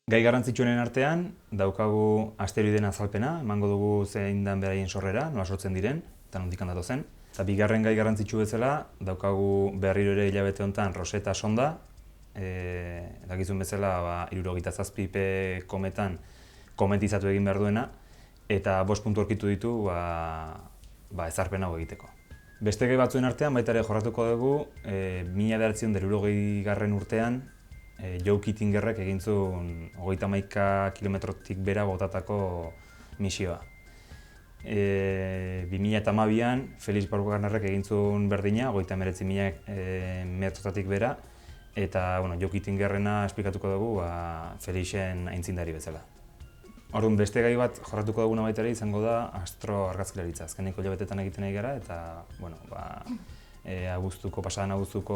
Gai garrantzitsuenen artean, daukagu asteroideen azalpena, emango dugu zein den beraien sorrera, nola sortzen diren, eta nondik datozen. Eta bigarren gai garrantzitsu bezala, daukagu berriro ere hilabete honetan Rosetta sonda, dakizun bezala 77P kometan kometizatu egin behar duena, eta 5 puntu aurkitu ditu ezarpen hau egiteko. Beste gai batzuen artean baita ere jorratuko dugu 1980 urtean Joe Kittingerrek egin zuen 31 kilometrotik bera botatako misioa. 2012an Felix Baumgartnerrek egin zuen berdina, 39.000 metrotatik bera, eta Joe Kittingerrena esplikatuko dugu Felixen aintzindari bezala. Orduan, beste gai bat jorratuko duguna baita ere izango da astroargazkilaritza. Azkeneko hilabetetan egiten ari gara eta pasadan abuztuko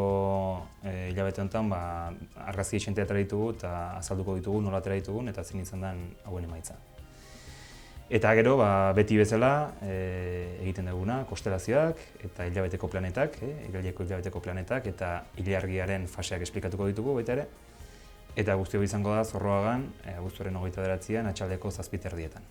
hilabete honetan argazki esentea atera ditugu eta azalduko ditugu nola atera ditugun eta zein izan den hauen emaitza. Eta gero, beti bezala egiten duguna konstelazioak eta hilabeteko planetak, iraileko hilabeteko planetak eta ilargiaren faseak esplikatuko ditugu baita ere. Eta guzti hori izango da Zorroagan, abuztuaren 29an atxaldeko 7:30.